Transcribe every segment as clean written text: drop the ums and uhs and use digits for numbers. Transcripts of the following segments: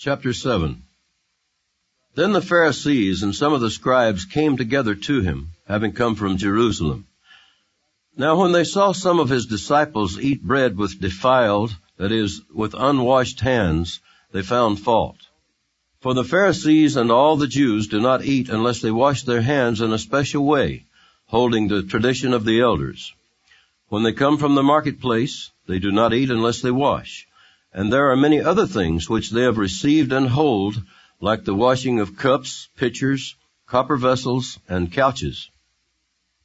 Chapter 7. Then the Pharisees and some of the scribes came together to him, having come from Jerusalem. Now when they saw some of his disciples eat bread with defiled, that is, with unwashed hands, they found fault. For the Pharisees and all the Jews do not eat unless they wash their hands in a special way, holding the tradition of the elders. When they come from the marketplace, they do not eat unless they wash. And there are many other things which they have received and hold, like the washing of cups, pitchers, copper vessels, and couches.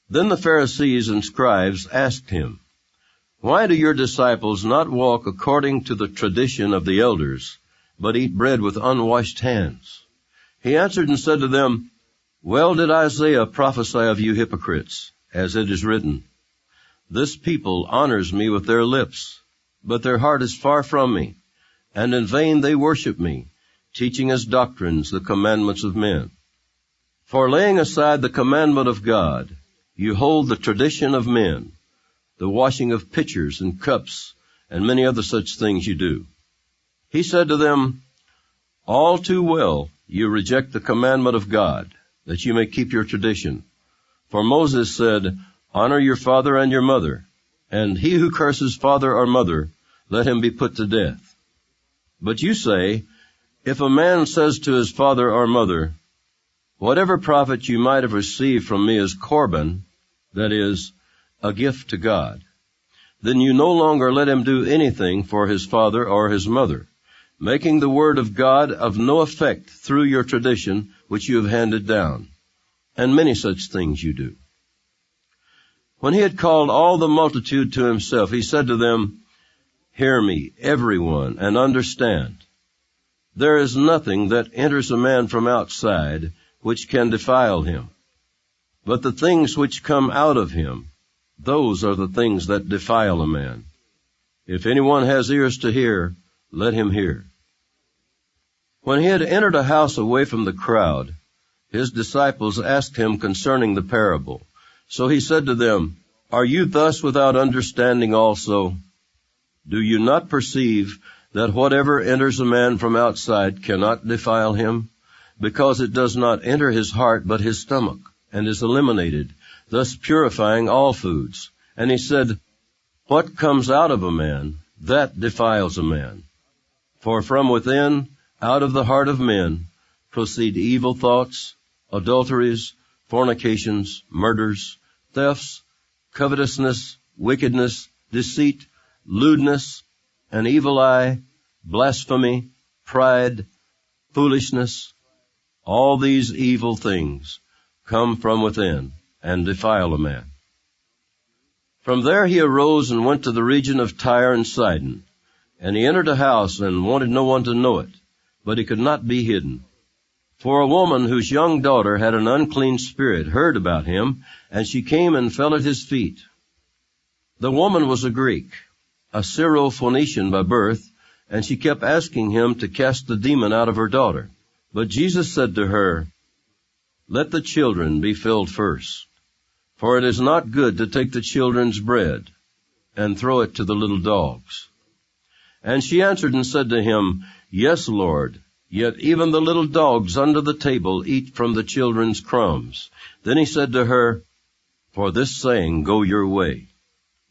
Then the Pharisees and scribes asked him, Why do your disciples not walk according to the tradition of the elders, but eat bread with unwashed hands? He answered and said to them, Well did Isaiah prophesy of you hypocrites, as it is written, This people honors me with their lips, but their heart is far from me, and in vain they worship me, teaching as doctrines the commandments of men. For laying aside the commandment of God, you hold the tradition of men, the washing of pitchers and cups, and many other such things you do. He said to them, All too well you reject the commandment of God, that you may keep your tradition. For Moses said, Honor your father and your mother, and he who curses father or mother, let him be put to death. But you say, If a man says to his father or mother, Whatever profit you might have received from me is Corban, that is, a gift to God, then you no longer let him do anything for his father or his mother, making the word of God of no effect through your tradition which you have handed down. And many such things you do. When he had called all the multitude to himself, he said to them, Hear me, everyone, and understand. There is nothing that enters a man from outside which can defile him. But the things which come out of him, those are the things that defile a man. If anyone has ears to hear, let him hear. When he had entered a house away from the crowd, his disciples asked him concerning the parable. So he said to them, Are you thus without understanding also? Do you not perceive that whatever enters a man from outside cannot defile him, because it does not enter his heart but his stomach, and is eliminated, thus purifying all foods? And he said, What comes out of a man, that defiles a man. For from within, out of the heart of men, proceed evil thoughts, adulteries, fornications, murders, thefts, covetousness, wickedness, deceit, lewdness, an evil eye, blasphemy, pride, foolishness. All these evil things come from within and defile a man. From there he arose and went to the region of Tyre and Sidon, and he entered a house and wanted no one to know it, but he could not be hidden. For a woman whose young daughter had an unclean spirit heard about him, and she came and fell at his feet. The woman was a Greek, a Syro-Phoenician by birth, and she kept asking him to cast the demon out of her daughter. But Jesus said to her, Let the children be filled first, for it is not good to take the children's bread and throw it to the little dogs. And she answered and said to him, Yes, Lord, yet even the little dogs under the table eat from the children's crumbs. Then he said to her, For this saying, go your way.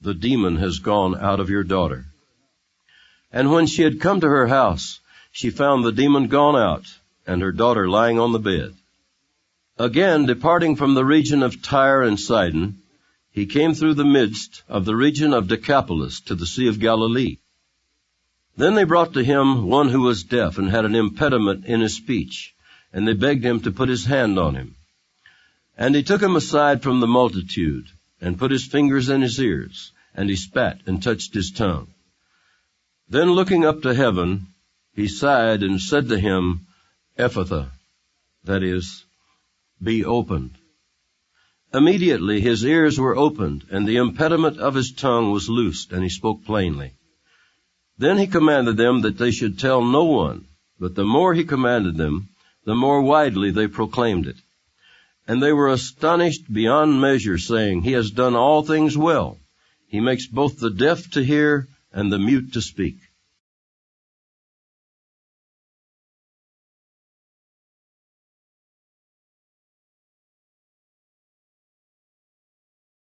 The demon has gone out of your daughter. And when she had come to her house, she found the demon gone out, and her daughter lying on the bed. Again, departing from the region of Tyre and Sidon, he came through the midst of the region of Decapolis to the Sea of Galilee. Then they brought to him one who was deaf and had an impediment in his speech, and they begged him to put his hand on him. And he took him aside from the multitude, and put his fingers in his ears, and he spat and touched his tongue. Then looking up to heaven, he sighed and said to him, Ephphatha, that is, be opened. Immediately his ears were opened, and the impediment of his tongue was loosed, and he spoke plainly. Then he commanded them that they should tell no one, but the more he commanded them, the more widely they proclaimed it. And they were astonished beyond measure, saying, He has done all things well. He makes both the deaf to hear and the mute to speak.